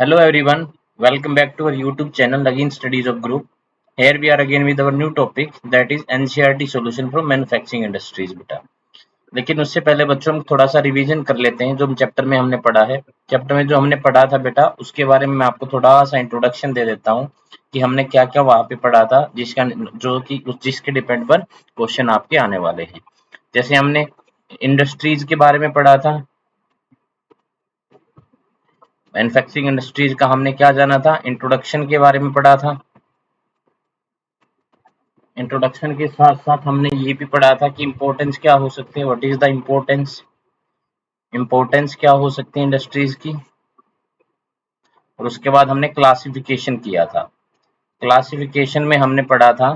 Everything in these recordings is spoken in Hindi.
Hello everyone, welcome back to our YouTube channel Again Studies of Group. Here we are again with our new topic that is NCERT solution for manufacturing industries बेटा। लेकिन उससे पहले बच्चों हम थोड़ा सा रिवीजन कर लेते हैं जो चैप्टर में हमने पढ़ा है। चैप्टर में जो हमने पढ़ा था बेटा उसके बारे में मैं आपको थोड़ा सा इंट्रोडक्शन दे देता हूँ कि हमने क्या क्या वहाँ पे पढ़ा था जिसके डिपेंड पर क्वेश्चन आपके आने वाले हैं। जैसे हमने इंडस्ट्रीज के बारे में पढ़ा था, मैन्युफैक्चरिंग इंडस्ट्रीज का हमने क्या जाना था, इंट्रोडक्शन के बारे में पढ़ा था। इंट्रोडक्शन के साथ साथ हमने ये भी पढ़ा था कि इम्पोर्टेंस क्या हो सकते हैं, what is the importance, importance क्या हो सकती है इंडस्ट्रीज की। और उसके बाद हमने क्लासिफिकेशन किया था। क्लासिफिकेशन में हमने पढ़ा था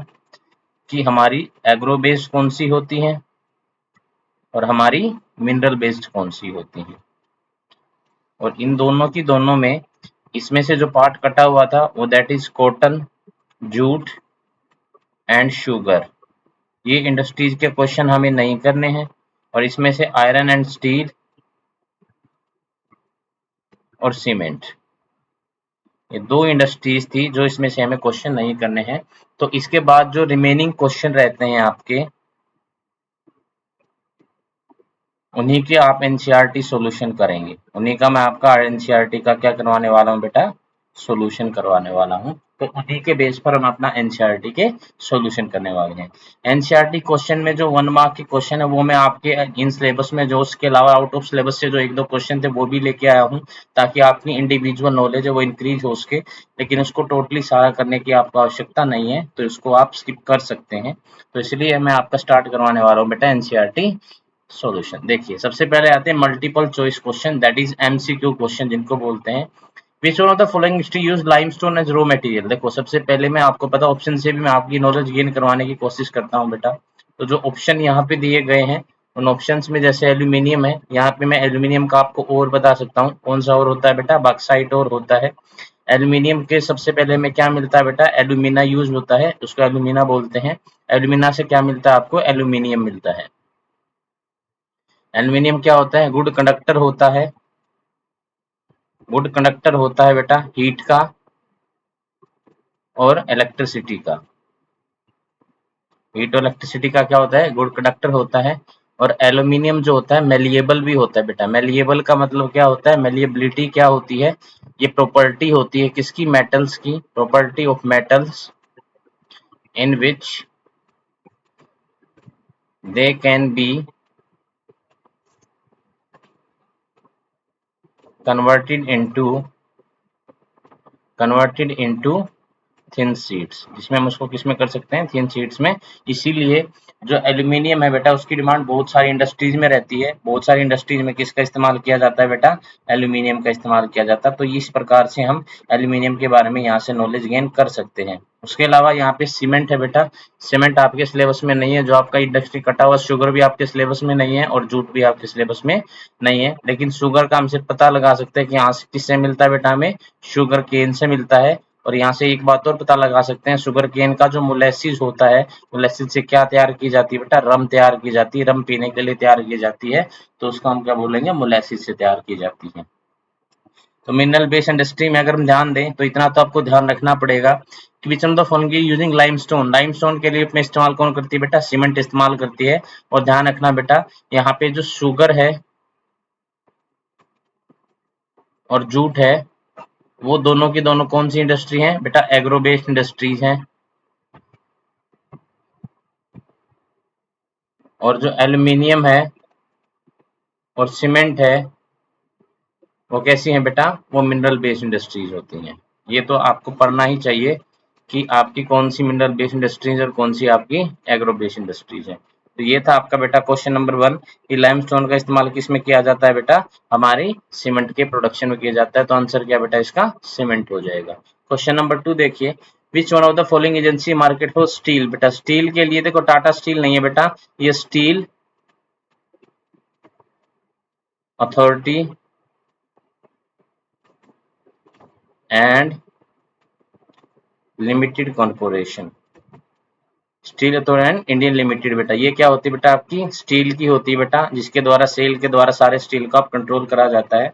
कि हमारी एग्रो बेस्ड कौन सी होती हैं और हमारी मिनरल बेस्ड कौन सी होती हैं। और इन दोनों की दोनों में इसमें से जो पार्ट कटा हुआ था वो that is cotton, jute and sugar. ये इंडस्ट्रीज के क्वेश्चन हमें नहीं करने हैं। और इसमें से आयरन एंड स्टील और सीमेंट, ये दो इंडस्ट्रीज थी जो इसमें से हमें क्वेश्चन नहीं करने हैं। तो इसके बाद जो रिमेनिंग क्वेश्चन रहते हैं आपके, उन्हीं के आप एनसीईआरटी सॉल्यूशन करेंगे। उन्हीं का मैं आपका एनसीईआरटी का क्या करवाने वाला हूँ बेटा, सॉल्यूशन करवाने वाला हूँ। तो उन्हीं के बेस पर हम अपना एनसीईआरटी के सॉल्यूशन करने वाले हैं। एनसीईआरटी क्वेश्चन में जो 1 मार्क के क्वेश्चन है वो मैं आपके इन सिलेबस में जो उसके अलावा आउट ऑफ सिलेबस से जो एक दो क्वेश्चन थे वो भी लेके आया हूँ, ताकि आपकी इंडिविजुअल नॉलेज है वो इंक्रीज हो सके। लेकिन उसको टोटली सारा करने की आपको आवश्यकता नहीं है, तो इसको आप स्किप कर सकते हैं। तो इसलिए मैं आपका स्टार्ट करवाने वाला हूँ बेटा एनसीईआरटी सॉल्यूशन। देखिए सबसे पहले आते हैं multiple choice question, that is MCQ question जिनको बोलते हैं। Which one of the following industry use limestone as raw material. देखो सबसे पहले मैं आपको पता ऑप्शन से भी मैं आपकी नॉलेज गेन करवाने की कोशिश करता हूँ बेटा। तो जो ऑप्शन यहाँ पे दिए गए हैं उन ऑप्शंस में जैसे एल्यूमिनियम है, यहाँ पे मैं एल्यूमिनियम का आपको और बता सकता हूँ। कौन सा और होता है बेटा, बॉक्साइट और होता है। एल्यूमिनियम के सबसे पहले हमें क्या मिलता है बेटा, एल्यूमिना यूज होता है, उसको एल्यूमिना बोलते हैं। एल्यूमिना से क्या मिलता है आपको, एल्यूमिनियम मिलता है। एल्यूमिनियम क्या होता है, गुड कंडक्टर होता है। गुड कंडक्टर होता है बेटा हीट का और इलेक्ट्रिसिटी का। हीट और इलेक्ट्रिसिटी का क्या होता है, गुड कंडक्टर होता है। और एल्यूमिनियम जो होता है मेलिएबल भी होता है बेटा। मेलिएबल का मतलब क्या होता है, मेलिएबिलिटी क्या होती है, ये प्रॉपर्टी होती है किसकी, मेटल्स की, property of metals in which they can be converted into thin sheets, जिसमें हम उसको किसमें कर सकते हैं, थिन शीट्स में। इसीलिए जो एल्यूमिनियम है बेटा उसकी डिमांड बहुत सारी इंडस्ट्रीज में रहती है। बहुत सारी इंडस्ट्रीज में किसका इस्तेमाल किया जाता है बेटा, एल्यूमिनियम का इस्तेमाल किया जाता है। तो इस प्रकार से हम एल्यूमिनियम के बारे में यहाँ से नॉलेज गेन कर सकते हैं। उसके अलावा यहाँ पे सीमेंट है बेटा। सीमेंट आपके सिलेबस में नहीं है, जो आपका इंडस्ट्री कटा हुआ। शुगर भी आपके सिलेबस में नहीं है और जूट भी आपके सिलेबस में नहीं है। लेकिन शुगर का हमसे पता लगा सकते हैं कि यहाँ से किससे मिलता है बेटा, हमें शुगर केन से मिलता है। और यहाँ से एक बात और पता लगा सकते हैं, शुगर केन का जो मोलेसिस होता है, मोलेसिस से क्या तैयार की जाती है बेटा, रम तैयार की जाती है। रम पीने के लिए तैयार की जाती है, तो उसको हम क्या बोलेंगे, मोलेसिस से तैयार की जाती है। तो मिनरल बेस्ड इंडस्ट्री में अगर हम ध्यान दें तो इतना तो आपको ध्यान रखना पड़ेगा कि विच one of the following using limestone. Limestone के लिए में इस्तेमाल कौन करती है बेटा, सीमेंट इस्तेमाल करती है। और ध्यान रखना बेटा यहाँ पे जो शुगर है और जूट है वो दोनों की दोनों कौन सी इंडस्ट्री है बेटा, एग्रो बेस्ड इंडस्ट्रीज हैं। और जो एल्यूमिनियम है और सीमेंट है वो कैसी हैं बेटा, वो मिनरल बेस्ड इंडस्ट्रीज होती हैं। ये तो आपको पढ़ना ही चाहिए कि आपकी कौन सी मिनरल बेस्ड इंडस्ट्रीज और कौन सी आपकी एग्रो बेस्ड इंडस्ट्रीज है। तो ये था आपका बेटा क्वेश्चन नंबर 1 कि लाइमस्टोन का इस्तेमाल किस में किया जाता है बेटा, हमारी सीमेंट के प्रोडक्शन में किया जाता है। तो आंसर क्या बेटा इसका, सीमेंट हो जाएगा। क्वेश्चन नंबर 2 देखिए, विच one of the following agency market for steel. बेटा स्टील के लिए देखो टाटा स्टील नहीं है बेटा, ये steel authority and limited corporation. Steel authority Indian limited बेटा, ये क्या होती है बेटा, आपकी स्टील की होती है बेटा, जिसके द्वारा सेल के द्वारा सारे स्टील को आप कंट्रोल करा जाता है।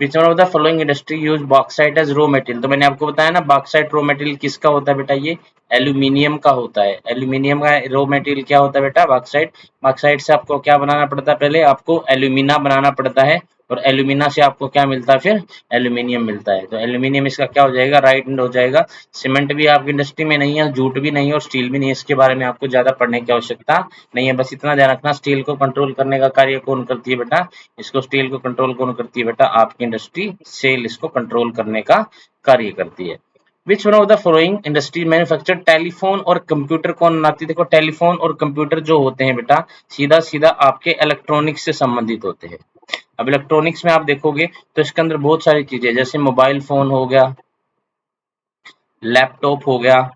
Which one of the following industry use bauxite as raw material. तो मैंने आपको बताया ना बॉक्साइट रॉ मटेरियल किसका होता है बेटा, ये एल्यूमिनियम का होता है। एल्यूमिनियम का रॉ मटेरियल क्या होता है बेटा, बॉक्साइट। बॉक्साइट से आपको क्या बनाना पड़ता है, पहले आपको एल्यूमिना बनाना पड़ता है, और एल्यूमिना से आपको क्या मिलता है, फिर एल्यूमिनियम मिलता है। तो एल्यूमिनियम इसका क्या हो जाएगा, राइट हो जाएगा। सीमेंट भी आपकी इंडस्ट्री में नहीं है, जूट भी नहीं है, और स्टील भी नहीं है। इसके बारे में आपको ज्यादा पढ़ने की आवश्यकता नहीं है, बस इतना ध्यान रखना स्टील को कंट्रोल करने का कार्य कौन करती है बेटा, इसको स्टील को कंट्रोल कौन करती है बेटा, आपकी इंडस्ट्री सेल इसको कंट्रोल करने का कार्य करती है। Which one of the following industry manufacture telephone और कंप्यूटर कौन बनाती है। देखो टेलीफोन और कंप्यूटर जो होते हैं बेटा, सीधा सीधा आपके इलेक्ट्रॉनिक्स से संबंधित होते हैं। अब इलेक्ट्रॉनिक्स में आप देखोगे तो इसके अंदर बहुत सारी चीजें, जैसे मोबाइल फोन हो गया, लैपटॉप हो गया,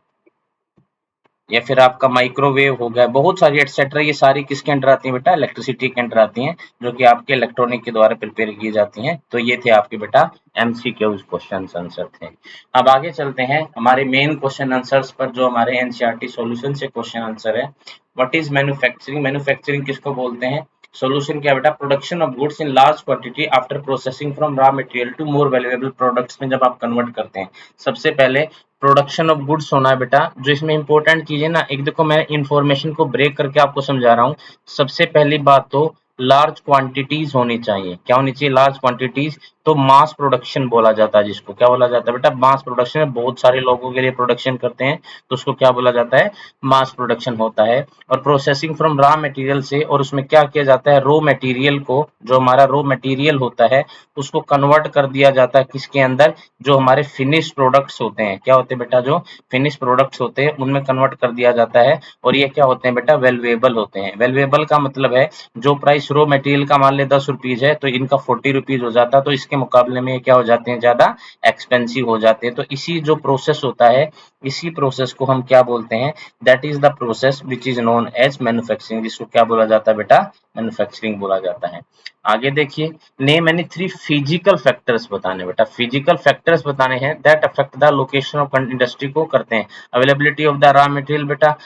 या फिर आपका माइक्रोवेव हो गया, बहुत सारी एटसेट्रा, ये सारी किसके अंडर आती हैं बेटा, इलेक्ट्रिसिटी के अंडर आती हैं, जो कि आपके इलेक्ट्रॉनिक के द्वारा प्रिपेयर की जाती हैं। तो ये थे आपके बेटा एमसीक्यूज क्वेश्चन आंसर थे। अब आगे चलते हैं हमारे मेन क्वेश्चन आंसर्स पर, जो हमारे एनसीईआरटी सॉल्यूशन से क्वेश्चन आंसर है। व्हाट इज मैन्युफैक्चरिंग, मैन्युफैक्चरिंग किसको बोलते हैं। सॉल्यूशन क्या बेटा, production of goods in large quantity after processing from raw material to more valuable products में जब आप कन्वर्ट करते हैं। सबसे पहले प्रोडक्शन ऑफ गुड्स होना है बेटा, जो इसमें इंपॉर्टेंट चीज है ना, एक देखो मैं इंफॉर्मेशन को ब्रेक करके आपको समझा रहा हूँ। सबसे पहली बात तो लार्ज क्वांटिटीज होनी चाहिए। क्या होनी चाहिए, लार्ज क्वांटिटीज। तो मास प्रोडक्शन बोला जाता है, जिसको क्या बोला जाता है बेटा, मास प्रोडक्शन। बहुत सारे लोगों के लिए प्रोडक्शन करते हैं, तो उसको क्या बोला जाता है, मास प्रोडक्शन होता है। और प्रोसेसिंग फ्रॉम रॉ मटेरियल से, और उसमें क्या किया जाता है, रॉ मटेरियल को, जो हमारा रॉ मटेरियल होता है उसको कन्वर्ट कर दिया जाता है किसके अंदर, जो हमारे फिनिश प्रोडक्ट्स होते हैं। क्या होते हैं बेटा, जो फिनिश प्रोडक्ट्स होते हैं उनमें कन्वर्ट कर दिया जाता है। और ये क्या होते हैं बेटा, वैल्यूएबल होते हैं। वैल्यूएबल का मतलब है जो प्राइस रॉ मटेरियल का मान ले 10 रुपीज है, तो इनका 40 रुपीज हो जाता है, तो इसके मुकाबले में ये क्या हो जाते हैं, ज्यादा एक्सपेंसिव हो जाते हैं। तो इसी जो प्रोसेस होता है, इसी प्रोसेस को हम क्या बोलते हैं, that is the process which is known as manufacturing, जिसको क्या बोला जाता है बेटा, मैन्युफैक्चरिंग बोला जाता है। आगे देखिए, नेम एनी 3 फिजिकल फैक्टर्स बताने बेटा, फिजिकल फैक्टर्स बताने हैं that affect the location of industry को करते हैं। Availability of the raw material बेटा,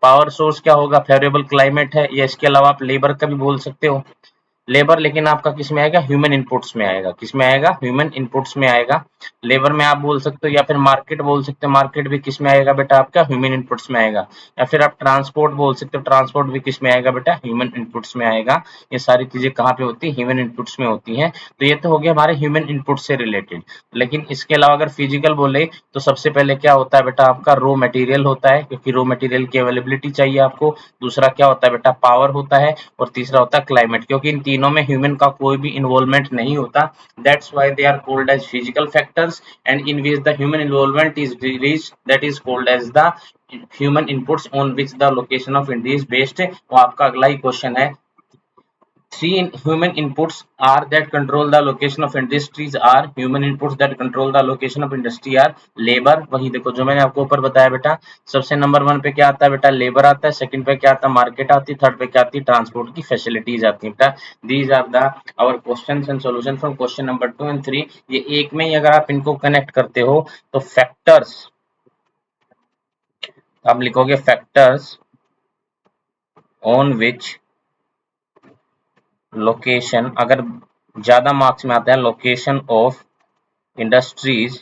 पावर सोर्स क्या होगा, फेवरेबल क्लाइमेट है, या इसके अलावा आप लेबर का भी बोल सकते हो। लेबर लेकिन आपका किस में आएगा, ह्यूमन इनपुट्स में आएगा। किस में आएगा, ह्यूमन इनपुट्स में आएगा। लेबर में आप बोल सकते हो, या फिर मार्केट बोल सकते हो, मार्केट भी किस में आएगा बेटा, आपका ह्यूमन इनपुट्स में आएगा। या फिर आप ट्रांसपोर्ट बोल सकते हो, ट्रांसपोर्ट भी किस में आएगा बेटा, ह्यूमन इनपुट्स में आएगा। ये सारी चीजें कहाँ पे होती है, ह्यूमन इनपुट्स में होती हैं। तो ये तो हो गया हमारे ह्यूमन इनपुट से रिलेटेड। लेकिन इसके अलावा अगर फिजिकल बोले तो सबसे पहले क्या होता है बेटा, आपका रॉ मटेरियल होता है, क्योंकि रॉ मटेरियल की अवेलेबिलिटी चाहिए आपको। दूसरा क्या होता है बेटा, पावर होता है। और तीसरा होता है क्लाइमेट, क्योंकि इन तीनों में ह्यूमन का कोई भी इन्वॉल्वमेंट नहीं होता। That's why they are called as physical factors, and in which the human involvement is reached, that is called as the human inputs on which the location of industry is based. तो आपका अगला ही क्वेश्चन है, three human inputs are that control the location of industries are human inputs that control the location of industry are labor। वही देखो जो मैंने आपको ऊपर बताया बेटा, सबसे नंबर 1 पे क्या आता है बेटा, लेबर आता है। सेकंड पे क्या आता है, मार्केट आती है। थर्ड पे क्या आती है, ट्रांसपोर्ट की फैसिलिटीज आती है बेटा। These are the our questions and solution from question number 2 and 3। ये एक में ही अगर आप इनको कनेक्ट करते हो तो फैक्टर्स, आप लिखोगे फैक्टर्स ऑन विच लोकेशन, अगर ज्यादा मार्क्स में आता है, लोकेशन ऑफ इंडस्ट्रीज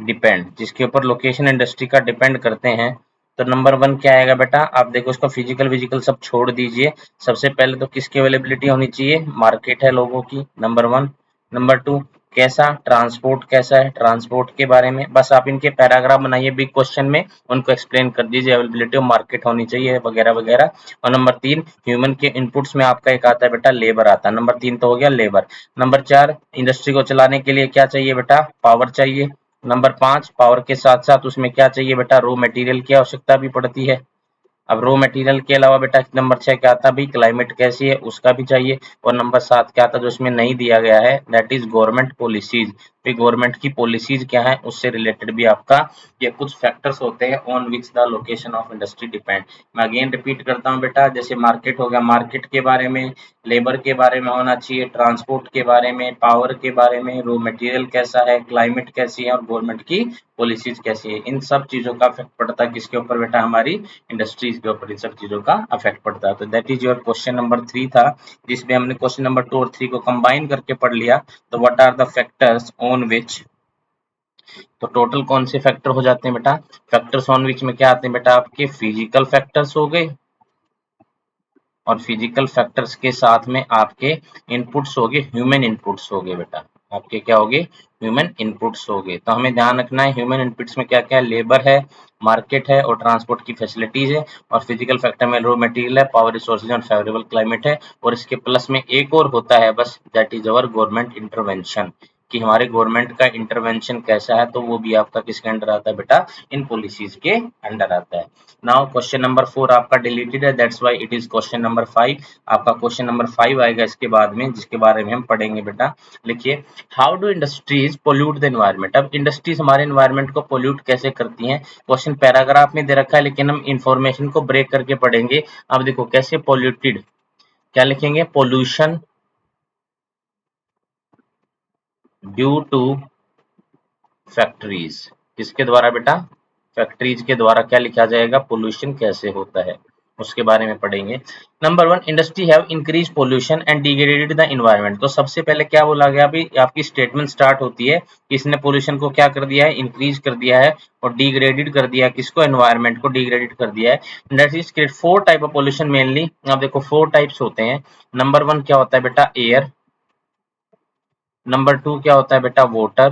डिपेंड, जिसके ऊपर लोकेशन इंडस्ट्री का डिपेंड करते हैं। तो नंबर 1 क्या आएगा बेटा, आप देखो इसका फिजिकल विजिकल सब छोड़ दीजिए। सबसे पहले तो किसकी अवेलेबिलिटी होनी चाहिए, मार्केट है लोगों की, नंबर 1। नंबर 2 कैसा, ट्रांसपोर्ट कैसा है, ट्रांसपोर्ट के बारे में बस आप इनके पैराग्राफ बनाइए बिग क्वेश्चन में, उनको एक्सप्लेन कर दीजिए, अवेलेबिलिटी ऑफ मार्केट होनी चाहिए वगैरह वगैरह। और नंबर 3 ह्यूमन के इनपुट्स में आपका एक आता है बेटा, लेबर आता है। नंबर 3 तो हो गया लेबर। नंबर 4 इंडस्ट्री को चलाने के लिए क्या चाहिए बेटा, पावर चाहिए। नंबर 5 पावर के साथ साथ उसमें क्या चाहिए बेटा, रॉ मटेरियल की आवश्यकता भी पड़ती है। अब रॉ मटेरियल के अलावा बेटा नंबर 6 क्या आता है भाई, क्लाइमेट कैसी है उसका भी चाहिए। और नंबर 7 क्या आता है जो इसमें नहीं दिया गया है, that is government policies. Government की पॉलिसीज क्या है, उससे रिलेटेड भी आपका ये कुछ फैक्टर्स होते हैं on which the location of industry depend. मैं अगेन रिपीट करता हूँ बेटा, जैसे मार्केट हो गया, मार्केट के बारे में, लेबर के बारे में होना चाहिए, ट्रांसपोर्ट के बारे में, पावर के बारे में, रॉ मटेरियल कैसा है, क्लाइमेट कैसी है, और गवर्नमेंट की पॉलिसीज कैसी है। इन सब चीजों का इफेक्ट पड़ता है किसके ऊपर बेटा, हमारी इंडस्ट्रीज इंडस्ट्रीज के ऊपर इन सब चीजों का अफेक्ट पड़ता है। तो that is your question number 3 था, जिसमें हमने क्वेश्चन नंबर 2 और 3 को कंबाइन करके पढ़ लिया। तो what are the factors on which, तो टोटल कौन से फैक्टर हो जाते हैं बेटा, फैक्टर्स ऑन विच में क्या आते हैं बेटा, आपके फिजिकल फैक्टर्स हो गए, और फिजिकल फैक्टर्स के साथ में आपके इनपुट्स हो गए, ह्यूमन इनपुट्स हो गए बेटा, आपके क्या हो गए, ह्यूमन इनपुट्स हो गए। तो हमें ध्यान रखना है ह्यूमन इनपुट्स में क्या क्या है, लेबर है, मार्केट है और ट्रांसपोर्ट की फैसिलिटीज है, और फिजिकल फैक्टर में रॉ मटेरियल है, पावर रिसोर्सेज और फेवरेबल क्लाइमेट है, और इसके प्लस में एक और होता है बस, that is our government intervention, कि हमारे गवर्नमेंट का इंटरवेंशन कैसा है, तो वो भी आपका किसके अंडर आता है बेटा, इन पॉलिसीज के अंडर आता है। नाउ क्वेश्चन नंबर 4 आपका डिलीटेड है, that's why it is question number 5। आपका क्वेश्चन नंबर 5 आएगा इसके बाद में, जिसके बारे में हम पढ़ेंगे बेटा। लिखिए, how do industries pollute the environment. अब इंडस्ट्रीज हमारे एनवायरनमेंट को पोल्यूट कैसे करती हैं, क्वेश्चन पैराग्राफ में दे रखा है, लेकिन हम इंफॉर्मेशन को ब्रेक करके पढ़ेंगे। अब देखो कैसे पोल्यूटेड, क्या लिखेंगे, पोल्यूशन ड्यू टू फैक्ट्रीज, किसके द्वारा बेटा, फैक्ट्रीज के द्वारा क्या लिखा जाएगा, पोल्यूशन कैसे होता है, उसके बारे में पढ़ेंगे। Number 1, industry have increase pollution and degraded the environment. तो सबसे पहले क्या बोला गया, अभी आपकी स्टेटमेंट स्टार्ट होती है कि इसने पोल्यूशन को क्या कर दिया है, इंक्रीज कर दिया है और डिग्रेडेड कर दिया है, किसको, एनवायरनमेंट को डिग्रेडेड कर दिया है। Industries create 4 type of pollution mainly, आप देखो 4 टाइप्स होते हैं। नंबर 1 क्या होता है बेटा, एयर। नंबर 2 क्या होता है बेटा, वाटर।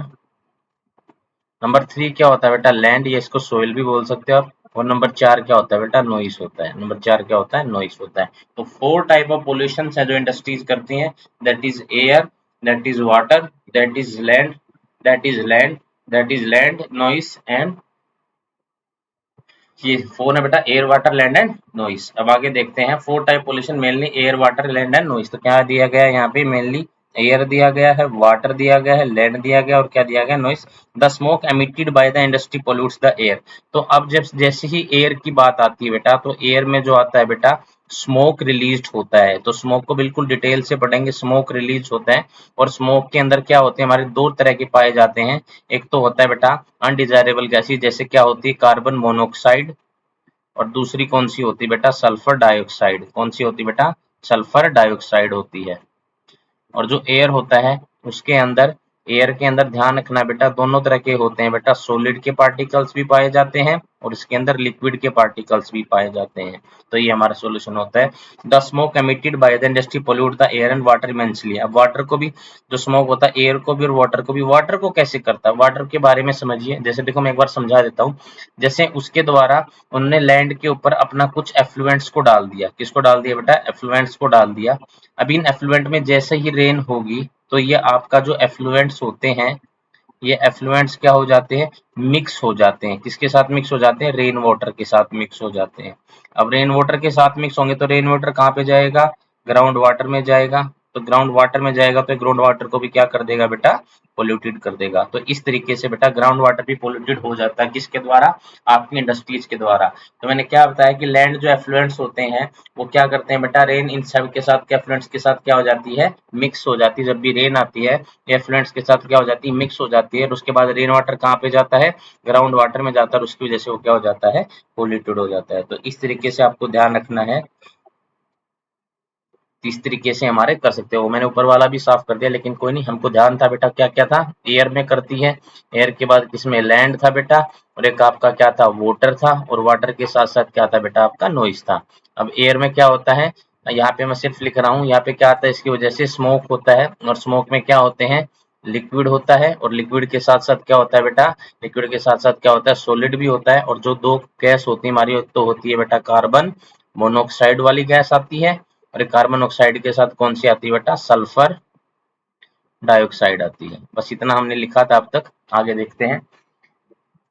नंबर 3 क्या होता है बेटा, लैंड, या इसको सोइल भी बोल सकते हो आप। और नंबर 4 क्या होता है बेटा, नॉइस होता है। नंबर 4 क्या होता है, नॉइस होता है। तो 4 टाइप ऑफ पोल्यूशन है जो इंडस्ट्रीज करती हैं, that is air, that is water, that is land, that is land, that is land, noise and, ये 4 है बेटा, air water land and noise. अब आगे देखते हैं 4 type pollution, mainly air water land and noise. तो क्या दिया गया है यहाँ पे, मेनली एयर दिया गया है, वाटर दिया गया है, लैंड दिया गया और क्या दिया गया, noise. The smoke emitted by the industry pollutes the air. तो अब जब जैसे ही एयर की बात आती है बेटा, तो एयर में जो आता है बेटा, स्मोक रिलीज होता है। तो स्मोक को बिल्कुल डिटेल से पढ़ेंगे, स्मोक रिलीज होता है। और स्मोक के अंदर क्या होते हैं, हमारे 2 तरह के पाए जाते हैं। एक तो होता है बेटा अनडिजायरेबल गैसेज, जैसे क्या होती है, कार्बन मोनोऑक्साइड, और दूसरी कौन सी होती है बेटा, सल्फर डाइऑक्साइड। कौन सी होती है बेटा, सल्फर डाइऑक्साइड होती है। और जो एयर होता है उसके अंदर, एयर के अंदर ध्यान रखना बेटा, दोनों तरह के होते हैं बेटा, सॉलिड के पार्टिकल्स भी पाए जाते हैं और इसके अंदर लिक्विड के पार्टिकल्स भी पाए जाते हैं। तो ये हमारा सॉल्यूशन होता है। The smoke emitted by the industry pollute the air and water immensely. अब वाटर को भी, जो स्मोक होता है एयर को भी और वाटर को भी, वाटर को कैसे करता है, वाटर के बारे में समझिए। जैसे देखो मैं एक बार समझा देता हूँ। जैसे उसके द्वारा उन्होंने लैंड के ऊपर अपना कुछ एफ्लुएंट्स को डाल दिया, किसको डाल दिया बेटा, एफ्लुएंट्स को डाल दिया। अब इन एफ्लुएंट में जैसे ही रेन होगी, तो ये आपका जो एफ्लुएंट्स होते हैं, ये एफ्लुएंट्स क्या हो जाते हैं, मिक्स हो जाते हैं, किसके साथ मिक्स हो जाते हैं, रेन वाटर के साथ मिक्स हो जाते हैं। अब रेन वाटर के साथ मिक्स होंगे तो रेन वाटर कहाँ पे जाएगा, ग्राउंड वाटर में जाएगा। तो ग्राउंड वाटर में जाएगा तो ग्राउंड वाटर को भी क्या कर देगा बेटा, पोल्यूटेड कर देगा। तो इस तरीके से बेटा ग्राउंड वाटर भी पोल्यूटेड हो जाता है, किसके द्वारा, आपकी इंडस्ट्रीज के द्वारा। तो मैंने क्या बताया कि लैंड जो एफ्लुएंट्स होते हैं वो क्या करते हैं बेटा, रेन इन सब के साथ, क्या एफ्लुएंट्स के साथ क्या हो जाती है, मिक्स हो जाती है। जब भी रेन आती है, एफ्लुएंट्स के साथ क्या हो जाती है, मिक्स हो जाती है। और उसके बाद रेन वाटर कहाँ पे जाता है, ग्राउंड वाटर में जाता है, और उसकी वजह से वो क्या हो जाता है, पोल्यूटेड हो जाता है। तो इस तरीके से आपको ध्यान रखना है, इस तरीके से हमारे कर सकते हो। मैंने ऊपर वाला भी साफ कर दिया, लेकिन कोई नहीं, हमको ध्यान था बेटा क्या क्या था, एयर में करती है, एयर के बाद किसमें, लैंड था बेटा, और एक आपका क्या था, वाटर था, और वाटर के साथ साथ क्या था बेटा, आपका नॉइस था। अब एयर में क्या होता है, यहाँ पे मैं सिर्फ लिख रहा हूँ, यहाँ पे क्या आता है, इसकी वजह से स्मोक होता है, और स्मोक में क्या होते हैं, लिक्विड होता है, और लिक्विड के साथ साथ क्या होता है बेटा, लिक्विड के साथ साथ क्या होता है, सॉलिड भी होता है। और जो 2 गैस होती है हमारी, तो होती है बेटा कार्बन मोनोऑक्साइड वाली गैस आती है, और कार्बन ऑक्साइड के साथ कौन सी आती है बेटा, सल्फर डाइऑक्साइड आती है। बस इतना हमने लिखा था अब तक, आगे देखते हैं।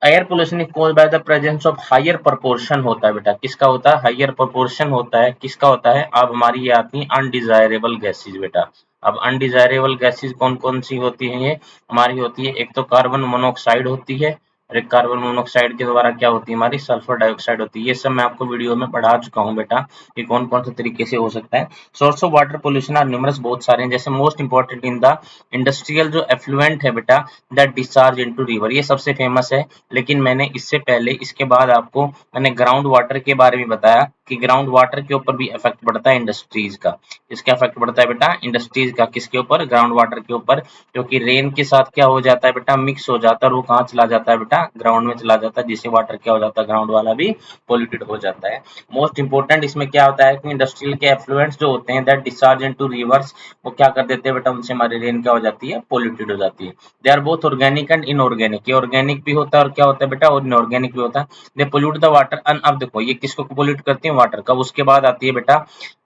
Air pollution is caused by the presence of higher proportion होता है बेटा, किसका होता है, हायर प्रोपोर्शन होता है, किसका होता है। अब हमारी ये आती है अनडिजायरेबल गैसेज बेटा। अब अनडिजायरेबल गैसेज कौन कौन सी होती है, ये हमारी होती है, एक तो कार्बन मोनोऑक्साइड होती है, और एक कार्बन मोनोऑक्साइड के द्वारा क्या होती है, हमारी सल्फर डाइऑक्साइड होती है। ये सब मैं आपको वीडियो में पढ़ा चुका हूँ बेटा, कि कौन कौन से तरीके से हो सकता है। Source of water pollution are numerous, बहुत सारे हैं, जैसे most important in the industrial जो एफ्लुएंट है बेटा, दैट डिस्चार्ज इनटू रिवर, ये सबसे फेमस है। लेकिन मैंने इससे पहले, इसके बाद आपको मैंने ग्राउंड वाटर के बारे में बताया कि ग्राउंड वाटर के ऊपर भी इफेक्ट पड़ता है इंडस्ट्रीज का। इसका इफेक्ट पड़ता है बेटा इंडस्ट्रीज का, किसके ऊपर, ग्राउंड वाटर के ऊपर, क्योंकि रेन के साथ क्या हो जाता है बेटा, मिक्स हो जाता है, और वो कहाँ चला जाता है बेटा, ग्राउंड में चला जाता है, जिससे वाटर क्या हो जाता है, ग्राउंड वाला भी पोल्यूटेड हो जाता है। मोस्ट इंपोर्टेंट इसमें क्या होता है कि इंडस्ट्रियल के एफ्लुएंट्स जो होते हैं, दैट डिस्चार्ज इनटू रिवर्स, वो क्या कर देते हैं बेटा, उनसे हमारी रेन क्या हो जाती है, पोल्यूटेड हो जाती है। They are both organic and inorganic, ये ऑर्गेनिक भी होता है और क्या होता है बेटा, और इनऑर्गेनिक भी होता है। दे पोल्यूट द वाटर, अब देखो ये किसको पोल्यूट करती है, वाटर का। उसके बाद आती है बेटा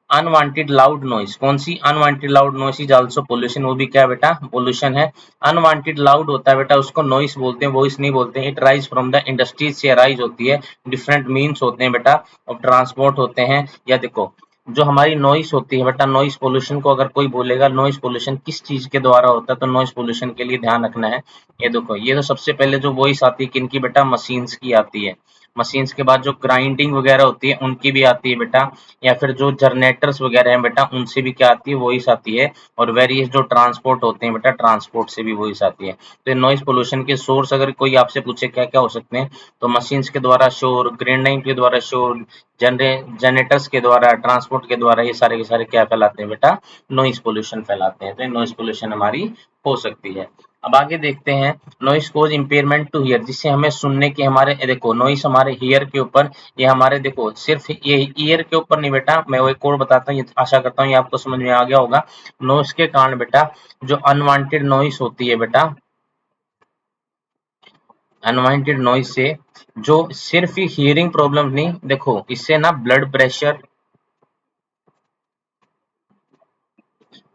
अनवांटेड लाउड नॉइज, कौन सी, unwanted loud noise is also pollution, वो भी क्या है बेटा, पोल्यूशन है। अनवांटेड लाउड होता है बेटा, उसको नॉइस बोलते हैं, वॉइस नहीं बोलते हैं। It rise from the industries से राइज होती है, डिफरेंट मीन्स होते हैं बेटा, और ट्रांसपोर्ट होते हैं। या देखो जो हमारी नॉइस होती है बेटा, नॉइस पोल्यूशन को अगर कोई बोलेगा नॉइस पोल्यूशन किस चीज के द्वारा होता है, तो नॉइस पोल्यूशन के लिए ध्यान रखना है। ये देखो, ये तो सबसे पहले जो वॉइस आती है किनकी बेटा, मशीन्स की आती है। मशीन्स के बाद जो ग्राइंडिंग वगैरह होती है उनकी भी आती है बेटा, या फिर जो जनरेटर्स वगैरह हैं बेटा, उनसे भी क्या आती है, वॉइस आती है। और वेरियस जो ट्रांसपोर्ट होते हैं बेटा, ट्रांसपोर्ट से भी वॉइस आती है। तो नॉइस पोल्यूशन के सोर्स अगर कोई आपसे पूछे क्या क्या हो सकते हैं, तो मशीन्स के द्वारा शोर, ग्राइंडिंग के द्वारा शोर, जनरेटर्स के द्वारा, ट्रांसपोर्ट के द्वारा, ये सारे के सारे क्या फैलाते हैं बेटा, नॉइस पोल्यूशन फैलाते हैं। तो ये नॉइस पोल्यूशन हमारी हो सकती है। अब आगे देखते हैं, noise cause impairment to hear, जिससे हमें सुनने के, हमारे देखो नॉइस हमारे हियर के ऊपर, ये हमारे देखो सिर्फ ये ईयर के ऊपर नहीं बेटा, मैं वो एक और बताता हूँ, ये आशा करता हूँ ये आपको समझ में आ गया होगा। नॉइस के कारण बेटा, जो अनवांटेड नॉइस होती है बेटा, अनवांटेड नॉइस से जो सिर्फ हियरिंग प्रॉब्लम नहीं, देखो इससे ना blood pressure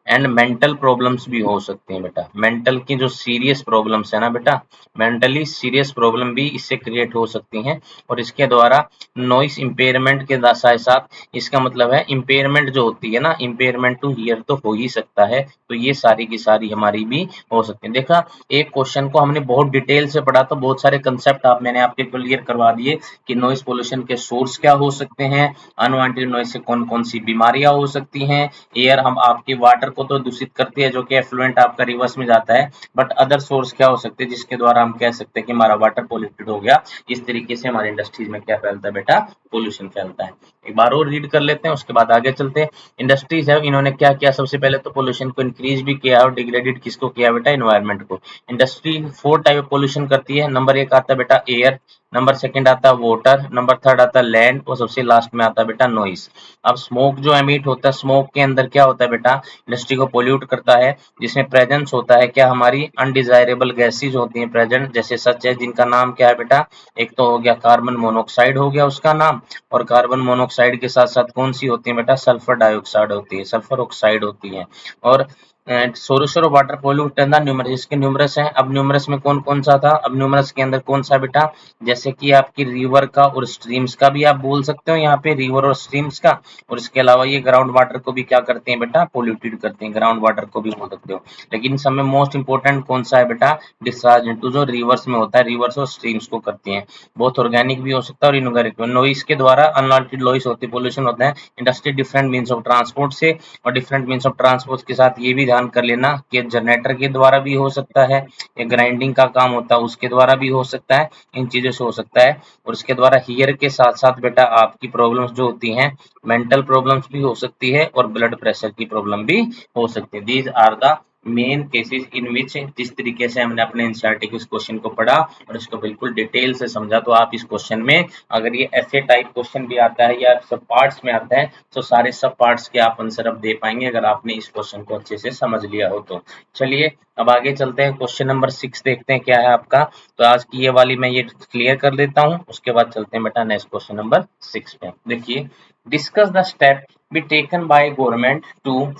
and mental problems भी हो सकती हैं बेटा। मेंटल की जो सीरियस प्रॉब्लम्स है ना बेटा, मेंटली सीरियस प्रॉब्लम भी इससे क्रिएट हो सकती हैं। और इसके द्वारा नॉइस इम्पेयरमेंट के साथ साथ, इसका मतलब है इम्पेयरमेंट जो होती है ना, इम्पेयरमेंट टू हियर तो हो ही सकता है। तो ये सारी की सारी हमारी भी हो सकती है। देखा, एक क्वेश्चन को हमने बहुत डिटेल से पढ़ा, तो बहुत सारे कंसेप्ट मैंने आपके क्लियर करवा दिए कि नॉइस पोल्यूशन के सोर्स क्या हो सकते हैं, अनवांटेड नॉइस से कौन कौन सी बीमारियां हो सकती हैं। एयर हम आपके वाटर को तो दूषित करती है, जो कि एफ्लुएंट आपका रिवर्स में जाता है, बट अदर सोर्स क्या हो सकते हैं जिसके द्वारा हम कह सकते हैं कि हमारा वाटर पोल्यूटेड हो गया। इस तरीके से हमारी इंडस्ट्रीज में क्या फैलता है बेटा, पोल्यूशन फैलता है। एक बार और रीड कर लेते हैं, उसके बाद आगे चलते हैं। इंडस्ट्रीज है, इन्होंने क्या किया, सबसे पहले तो पोल्यूशन को इंक्रीज भी किया और डिग्रेडेड किसको किया बेटा, एनवायरमेंट को। इंडस्ट्री 4 टाइप ऑफ पोल्यूशन करती है। नंबर 1 आता है बेटा एयर, नंबर सेकंड आता है वाटर, नंबर थर्ड आता है लैंड, और सबसे लास्ट में आता है बेटा नॉइस। अब स्मोक जो एमिट होता है, स्मोक के अंदर क्या होता है बेटा, इंडस्ट्री को पोल्यूट करता है, जिसमें प्रेजेंस होता है क्या, हमारी अनडिजायरेबल गैसेज होती हैं प्रेजेंट, जैसे सच है, जिनका नाम क्या है बेटा, एक तो हो गया कार्बन मोनोऑक्साइड हो गया उसका नाम, और कार्बन मोनोऑक्साइड के साथ साथ कौन सी होती है बेटा, सल्फर डाइऑक्साइड होती है, सल्फर ऑक्साइड होती है। और source of water pollute the numerous, इसके न्यूमरस हैं। अब न्यूमरस में कौन कौन सा था, अब न्यूमरस के अंदर कौन सा बेटा, जैसे कि आपकी रिवर का और स्ट्रीम्स का भी आप बोल सकते हो, यहाँ पे रिवर और स्ट्रीम्स का। और इसके अलावा ये ग्राउंड वाटर को भी क्या करते हैं बेटा, पोल्यूटेड करते हैं, ग्राउंड वाटर को भी बोल सकते हो। लेकिन सब में मोस्ट इंपोर्टेंट कौन सा है बेटा, डिस्चार्ज इनटू जो रिवर्स में होता है, रिवर्स और स्ट्रीम्स को करती हैं। बहुत ऑर्गेनिक भी हो सकता है और इनऑर्गेनिक भी। नॉइस के द्वारा अनवांटेड नॉइस होती है, पोल्यूशन होता है industry different means of transport से। और डिफरेंट मीन्स ऑफ ट्रांसपोर्ट के साथ ये भी ध्यान कर लेना कि जनरेटर के द्वारा भी हो सकता है, या ग्राइंडिंग का काम होता है उसके द्वारा भी हो सकता है, इन चीजों से हो सकता है। और इसके द्वारा हियर के साथ साथ बेटा आपकी प्रॉब्लम्स जो होती हैं, मेंटल प्रॉब्लम्स भी हो सकती है और ब्लड प्रेशर की प्रॉब्लम भी हो सकती है। These are the main cases in which, जिस तरीके से हमने अपने एनसीईआरटी के इस क्वेश्चन को पढ़ा और इसको बिल्कुल डिटेल से समझा, तो आप इस क्वेश्चन में अगर ये ऐसे टाइप क्वेश्चन भी आता है या सब पार्ट्स में आता है, तो सारे सब पार्ट्स के आप आंसर अब दे पाएंगे अगर आपने इस क्वेश्चन को अच्छे से समझ लिया हो तो। चलिए अब आगे चलते हैं, क्वेश्चन नंबर 6 देखते हैं क्या है आपका। तो आज की ये वाली मैं ये क्लियर कर देता हूँ, उसके बाद चलते हैं बेटा नेक्स्ट क्वेश्चन नंबर 6 पे। देखिए, discuss the step be taken by government to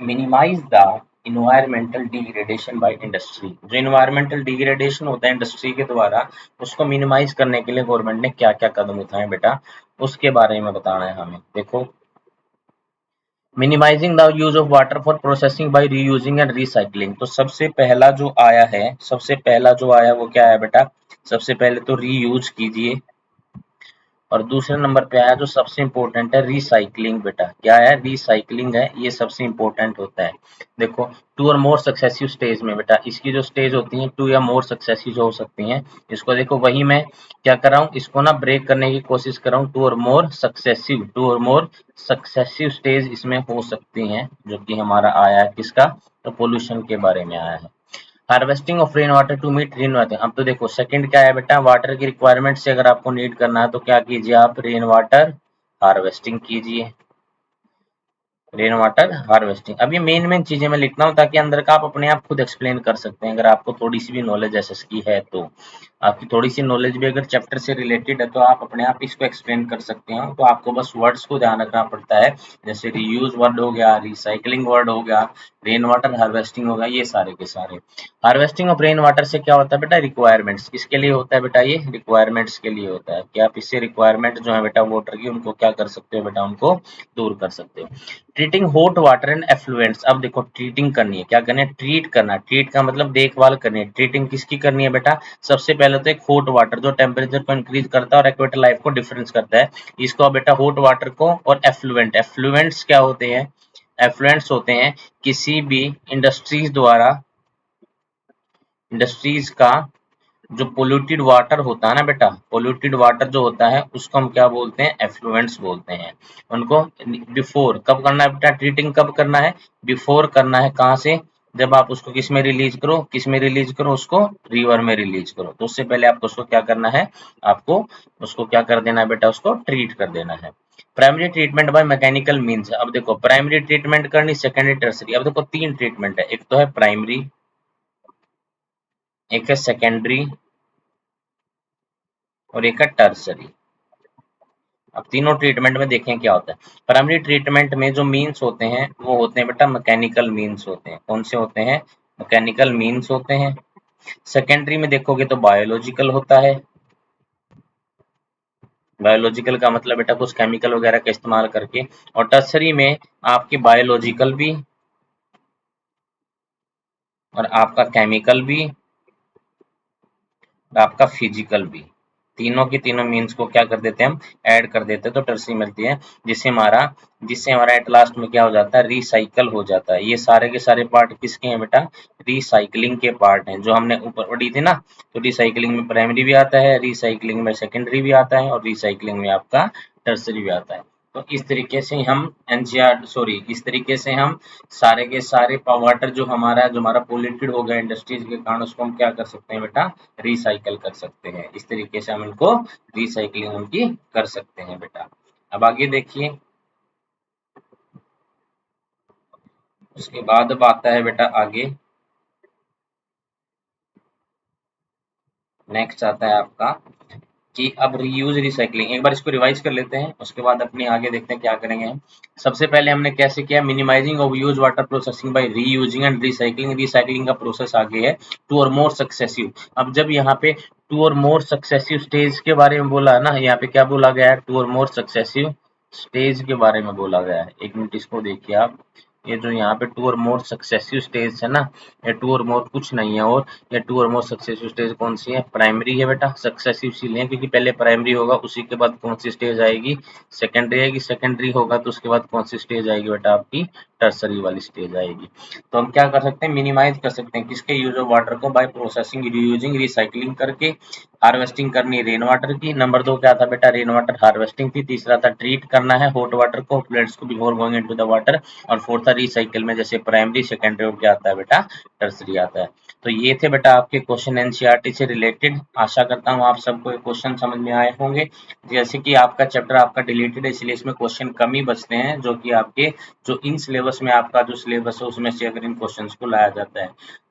minimize the environmental degradation by industry. जो इन्वायरमेंटल डिग्रेडेशन होता है इंडस्ट्री के द्वारा, उसको मिनिमाइज करने के लिए गवर्नमेंट ने क्या क्या कदम उठाए बेटा, उसके बारे में बताना है हमें। देखो, minimizing the use of water for processing by reusing and recycling. तो सबसे पहला जो आया है, सबसे पहला जो आया वो क्या है बेटा, सबसे पहले तो रीयूज कीजिए, और दूसरे नंबर पे आया जो सबसे इम्पोर्टेंट है रिसाइकलिंग। बेटा क्या है, रिसाइकलिंग है, ये सबसे इम्पोर्टेंट होता है। देखो टू और मोर सक्सेसिव स्टेज में बेटा, इसकी जो स्टेज होती है टू या मोर सक्सेसिव हो सकती हैं। इसको देखो वही मैं क्या कर रहा हूँ, इसको ना ब्रेक करने की कोशिश कर रहा हूँ, टू और मोर सक्सेसिव, टू और मोर सक्सेसिव स्टेज इसमें हो सकती हैं, जो कि हमारा आया है किसका, तो पोल्यूशन के बारे में आया है। Harvesting of rain water to meet rain water. अब तो देखो सेकंड क्या है बेटा, वाटर की रिक्वायरमेंट से अगर आपको नीड करना है तो क्या कीजिए आप, रेन वाटर हार्वेस्टिंग कीजिए, रेन वाटर हार्वेस्टिंग। अब ये मेन मेन चीजें मैं लिखता हूँ ताकि अंदर का आप अपने आप खुद एक्सप्लेन कर सकते हैं, अगर आपको थोड़ी सी भी नॉलेज एसएस की है तो। आपकी थोड़ी सी नॉलेज भी अगर चैप्टर से रिलेटेड है तो आप अपने आप इसको एक्सप्लेन कर सकते हो, तो आपको बस वर्ड्स को ध्यान रखना पड़ता है, जैसे रीयूज वर्ड हो गया, रिसाइकलिंग वर्ड हो गया, रेन वाटर हार्वेस्टिंग हो गया, ये सारे के सारे। हार्वेस्टिंग ऑफ रेन वाटर से क्या होता है बेटा, रिक्वायरमेंट्स किसके लिए होता है बेटा, ये रिक्वायरमेंट्स के लिए होता है कि आप इससे रिक्वायरमेंट जो है बेटा वाटर की, उनको क्या कर सकते हो बेटा, उनको दूर कर सकते हो। Treating hot water and effluents. अब देखो ट्रीटिंग करनी है, क्या करना है, ट्रीट करना है, ट्रीट का मतलब देखभाल करनी है। ट्रीटिंग किसकी करनी है बेटा, सबसे पहले तो एक हॉट वाटर जो टेम्परेचर को इंक्रीज करता है और एक्वेटर लाइफ को डिफरेंस करता है, इसको अब बेटा हॉट वाटर को, और एफ्लुएंट, एफ्लुएंट्स क्या होते हैं, एफ्लुएंट्स होते हैं किसी भी इंडस्ट्रीज का जो पोल्यूटेड वाटर होता है ना बेटा, पोल्यूटेड वाटर जो होता है उसको हम क्या बोलते हैं, एफ्लुएंट्स बोलते हैं। उनको बिफोर कब करना है बेटा, ट्रीटिंग कब करना है, बिफोर करना है, कहाँ से, जब आप उसको किस में रिलीज करो, किस में रिलीज करो उसको, रिवर में रिलीज करो, तो उससे पहले आपको उसको क्या करना है, आपको उसको क्या कर देना है बेटा, उसको ट्रीट कर देना है। Primary treatment by mechanical means. अब देखो प्राइमरी ट्रीटमेंट करनी, सेकेंडरी, टर्सरी। अब देखो तीन ट्रीटमेंट है, एक तो है प्राइमरी, एक है सेकेंडरी, और एक है टर्सरी। अब तीनों ट्रीटमेंट में देखें क्या होता है। प्राइमरी ट्रीटमेंट में जो मीन्स होते हैं वो होते हैं बेटा मैकेनिकल मीन्स होते हैं। कौन से होते हैं, मैकेनिकल मीन्स होते हैं। सेकेंडरी में देखोगे तो बायोलॉजिकल होता है, बायोलॉजिकल का मतलब बेटा कुछ केमिकल वगैरह का इस्तेमाल करके। और टर्सरी में आपके बायोलॉजिकल भी और आपका केमिकल भी और आपका फिजिकल भी, तीनों की तीनों मीन्स को क्या कर देते हैं हम, ऐड कर देते हैं, तो टर्सरी मिलती है, जिससे हमारा एट लास्ट में क्या हो जाता है, रिसाइकल हो जाता है। ये सारे के सारे पार्ट किसके हैं बेटा, रिसाइकलिंग के पार्ट हैं, जो हमने ऊपर पढ़ी थी ना। तो रिसाइकलिंग में प्राइमरी भी आता है, रिसाइकलिंग में सेकेंडरी भी आता है, और रिसाइकलिंग में आपका टर्सरी भी आता है। तो इस तरीके से हम एनसीईआर सॉरी इस तरीके से हम सारे के सारे वाटर जो हमारा पोल्यूटेड हो गया इंडस्ट्रीज के कारण, उसको हम क्या कर सकते हैं बेटा, रिसाइकल कर सकते हैं। इस तरीके से हम इनको रिसाइकलिंग उनकी कर सकते हैं बेटा। अब आगे देखिए, उसके बाद अब आता है बेटा आगे, नेक्स्ट आता है आपका कि अब रीयूज रिसाइकलिंग, एक बार इसको रिवाइज कर लेते हैं, उसके बाद अपने आगे देखते हैं क्या करेंगे हम। सबसे पहले हमने कैसे किया, minimizing of use water processing by reusing and recycling. Recycling का प्रोसेस आगे है, टू और मोर सक्सेसिव। अब जब यहाँ पे टू और मोर सक्सेसिव स्टेज के बारे में बोला है ना, यहाँ पे क्या बोला गया है, टू और मोर सक्सेसिव स्टेज के बारे में बोला गया है। एक मिनट इसको देखिए आप, ये जो यहाँ पे टू और मोर सक्सेसिव स्टेज है ना, ये टू और मोर कुछ नहीं है, और ये टू और मोर सक्सेसिव स्टेज कौन सी है, प्राइमरी है बेटा। सक्सेसिव इसीलिए क्योंकि पहले प्राइमरी होगा, उसी के बाद कौन सी स्टेज आएगी, सेकेंडरी आएगी, सेकेंडरी होगा तो उसके बाद कौन सी स्टेज आएगी बेटा, आपकी टर्सरी वाली स्टेज आएगी। तो हम क्या कर सकते हैं, मिनिमाइज कर सकते हैं किसके, यूज ऑफ वाटर को, बाय प्रोसेसिंग, रीयूजिंग, रिसाइकलिंग करके। हार्वेस्टिंग करनी रेन वाटर की, नंबर 2 क्या था बेटा, रेन वाटर हार्वेस्टिंग थी। तीसरा था ट्रीट करना है हॉट वाटर को, प्लेट्स को before going into the water. और फोर्थ था रिसाइकल में, जैसे प्राइमरी, सेकेंडरी और क्या आता है बेटा, टर्सरी आता है। तो ये थे बेटा आपके क्वेश्चन एनसीईआरटी से रिलेटेड। आशा करता हूँ आप सबको ये क्वेश्चन समझ में आए होंगे। जैसे कि आपका चैप्टर आपका डिलीटेड है, इसलिए इसमें क्वेश्चन कम ही बचते हैं, जो कि आपके जो इन सिलेबस में आपका जो सिलेबस है उसमें से अगर इन क्वेश्चंस को लाया जाता है।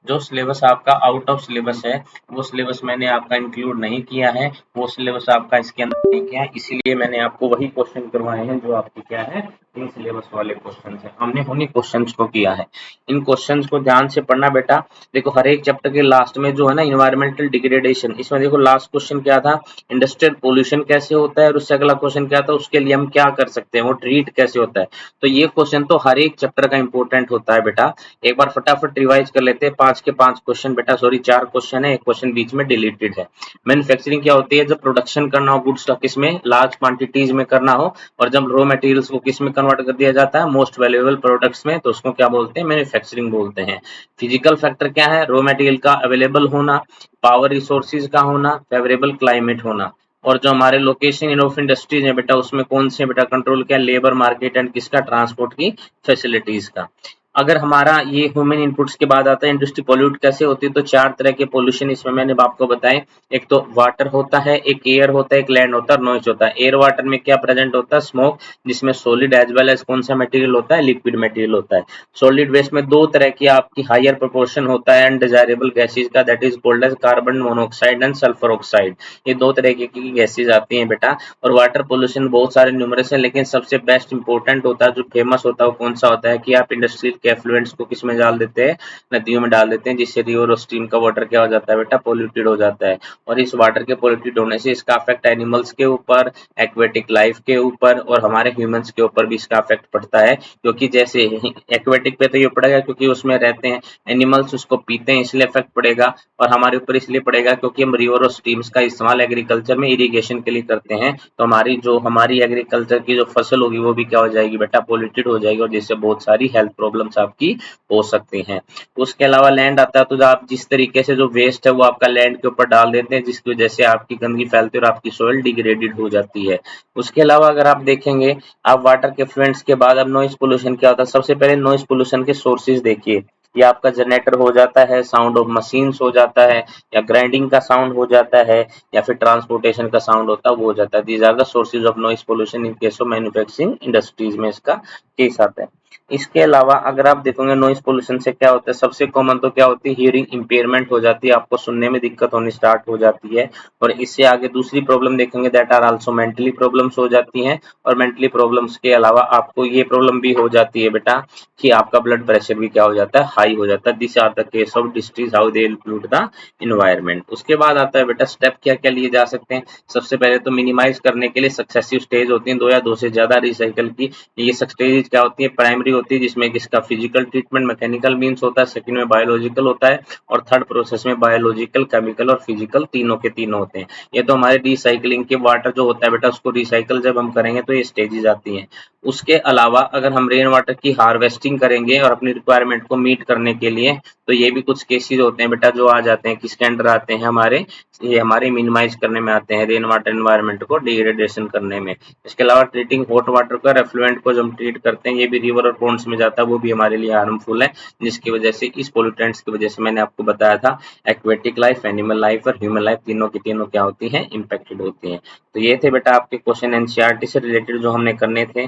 जो सिलेबस आपका आउट ऑफ सिलेबस है वो सिलेबस मैंने आपका इंक्लूड नहीं किया है, वो सिलेबस आपका इसके अंदर नहीं किया है, इसीलिए मैंने आपको वही क्वेश्चन करवाए हैं जो आपके क्या है, इन सिलेबस वाले क्वेश्चन है। हमने उन्हीं क्वेश्चंस को किया है। इन क्वेश्चंस को ध्यान से पढ़ना बेटा। देखो हर एक चैप्टर के लास्ट में जो है ना इन्वायरमेंटल डिग्रेडेशन, इसमें देखो लास्ट क्वेश्चन क्या था, इंडस्ट्रियल पोल्यूशन कैसे होता है, और उससे अगला क्वेश्चन क्या था, उसके लिए हम क्या कर सकते हैं, वो ट्रीट कैसे होता है। तो ये क्वेश्चन तो हर एक चैप्टर का इंपॉर्टेंट होता है बेटा। एक बार फटाफट रिवाइज कर लेते हैं। 5 के 5 क्वेश्चन बेटा, सॉरी 4 क्वेश्चन है, एक क्वेश्चन बीच में डिलीटेड है। मैन्युफैक्चरिंग क्या होती है, जब प्रोडक्शन करना हो गुड्स का किसमें, लार्ज क्वांटिटीज में करना हो, और जब रॉ मटेरियल्स को किसमें कन्वर्ट कर दिया जाता है, मोस्ट वैल्यूएबल प्रोडक्ट्स में, तो उसको क्या बोलते हैं, मैन्युफैक्चरिंग बोलते हैं। फिजिकल फैक्टर क्या है, रॉ मटेरियल का अवेलेबल होना, पावर रिसोर्सेज का होना, फेवरेबल क्लाइमेट होना, और जो हमारे लोकेशन ऑफ इंडस्ट्रीज है बेटा, उसमें कौन से बेटा कंट्रोल क्या, लेबर मार्केट एंड किसका, ट्रांसपोर्ट की फैसिलिटीज का। अगर हमारा ये ह्यूमन इनपुट्स के बाद आता है इंडस्ट्री पोल्यूट कैसे होती है, तो 4 तरह के पोल्यूशन इसमें मैंने आपको बताए। एक तो वाटर होता है, एक एयर होता है, एक लैंड होता है, नॉइज होता है। एयर वाटर में क्या प्रेजेंट होता है, स्मोक, जिसमें सॉलिड एज वेल एज कौन सा मटेरियल होता है, लिक्विड मटेरियल होता है। सॉलिड वेस्ट में 2 तरह की आपकी हायर प्रोपोर्शन होता है अनडिजायरेबल गैसेज का, that is called as carbon monoxide and sulphur oxide. ये 2 तरह की गैसेज आती हैं बेटा। और वाटर पोल्यूशन बहुत सारे न्यूमरस है, लेकिन सबसे बेस्ट इंपॉर्टेंट होता है, जो फेमस होता है, वो कौन सा होता है कि आप इंडस्ट्रियल के एफ्लुएंट्स को किसमें डाल देते हैं, नदियों में डाल देते हैं, जिससे रिवर और स्ट्रीम का वाटर क्या हो जाता है बेटा, पोल्यूटेड हो जाता है। और इस वाटर के पोल्यूटेड होने से इसका इफेक्ट एनिमल्स के ऊपर, एक्वेटिक लाइफ के ऊपर, और हमारे ह्यूमंस के ऊपर भी इसका इफेक्ट पड़ता है। क्योंकि जैसे एक्वेटिक पे तो ये पड़ेगा क्योंकि उसमें रहते हैं एनिमल्स, उसको पीते हैं, इसलिए इफेक्ट पड़ेगा। और हमारे ऊपर इसलिए पड़ेगा क्योंकि हम रिवर और स्ट्रीम्स का इस्तेमाल एग्रीकल्चर में इरिगेशन के लिए करते हैं, तो हमारी एग्रीकल्चर की जो फसल होगी वो भी क्या हो जाएगी बेटा, पोल्यूटेड हो जाएगी, और जिससे बहुत सारी हेल्थ प्रॉब्लम्स आपकी हो सकती हैं। उसके अलावा लैंड आता है, तो आप जिस तरीके से जो वेस्ट है वो आपका लैंड के ऊपर डाल देते हैं, जिसकी वजह से आपकी गंदगी फैलती है और आपकी सोइल डिग्रेडेड हो जाती है। उसके अलावा अगर आप देखेंगे, आप वाटर के फ्लुएंट्स के बाद अब नॉइज पोल्यूशन क्या होता है। सबसे पहले नॉइज पोल्यूशन के सोर्सेज देखिए, ये आपका जनरेटर हो जाता है, साउंड ऑफ मशीन्स हो जाता है, या ग्राइंडिंग का साउंड हो जाता है, या फिर ट्रांसपोर्टेशन का साउंड होता है वो हो जाता है। These are the sources of noise pollution in case of manufacturing industries में इसका केस आता है। इसके अलावा अगर आप देखोगे नॉइज पोल्यूशन से क्या होता है, सबसे कॉमन तो क्या होती है, हियरिंग इंपेयरमेंट हो जाती है, आपको सुनने में दिक्कत होनी स्टार्ट हो जाती है। और इससे आगे दूसरी प्रॉब्लम देखेंगे, that are also mentally problems हो जाती हैं। और मेंटली प्रॉब्लम्स के अलावा आपको ये प्रॉब्लम भी हो जाती है बेटा कि आपका ब्लड प्रेशर भी क्या हो जाता है, हाई हो जाता है। This are the case of industries how they pollute the environment. उसके बाद आता है बेटा स्टेप क्या क्या लिए जा सकते हैं। सबसे पहले तो मिनिमाइज करने के लिए सक्सेसिव स्टेज होती है, 2 या 2 से ज्यादा रिसाइकल की। ये स्टेज क्या होती है, प्राइमरी होती है, जिसमें किसका फिजिकल ट्रीटमेंट, मैकेनिकल मींस होता है, सेकंड में बायोलॉजिकल होता है, और थर्ड प्रोसेस में बायोलॉजिकल, केमिकल और फिजिकल तीनों के तीनों होते हैं। ये तो हमारे रिसाइकलिंग के वाटर जो होता है बेटा, उसको रिसाइकल जब हम करेंगे तो ये स्टेजेस आती हैं। उसके अलावा अगर हम रेन वाटर की हार्वेस्टिंग करेंगे और अपनी रिक्वायरमेंट को मीट करने के लिए, तो ये भी कुछ केसेस होते हैं बेटा जो आ जाते हैं, किसके अंडर आते हैं हमारे, ये हमारे मिनिमाइज करने में आते हैं, रेन वाटर एनवायरनमेंट को डिग्रेडेशन करने में। इसके अलावा ट्रीटिंग हॉट वाटर का रेफ्लुएंट को जो हम ट्रीट करते हैं, ये भी रिवर और पॉन्ड्स में जाता है, वो भी हमारे लिए हार्मफुल है, जिसकी वजह से इस पोल्यूटेंट्स की वजह से मैंने आपको बताया था एक्वेटिक लाइफ, एनिमल लाइफ और ह्यूमन लाइफ तीनों की तीनों क्या होती हैं, इंपेक्टेड होती हैं। तो ये थे बेटा आपके क्वेश्चन एनसीईआरटी से रिलेटेड जो हमने करने थे।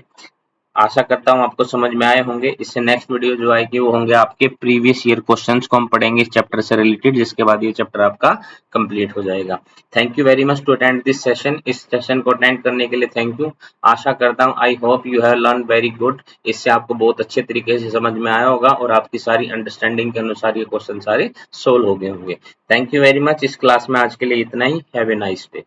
आशा करता हूँ आपको समझ में आए होंगे। इससे नेक्स्ट वीडियो जो आएगी वो होंगे आपके प्रीवियस ईयर क्वेश्चंस को हम पढ़ेंगे इस चैप्टर से रिलेटेड, जिसके बाद ये चैप्टर आपका कंप्लीट हो जाएगा। Thank you very much to attend this session. इस सेशन को अटेंड करने के लिए थैंक यू। आशा करता हूँ, I hope you have learn very good. इससे आपको बहुत अच्छे तरीके से समझ में आया होगा और आपकी सारी अंडरस्टैंडिंग के अनुसार ये क्वेश्चन सारे सोल्व हो गए होंगे। Thank you very much. इस क्लास में आज के लिए इतना ही। Have a nice day.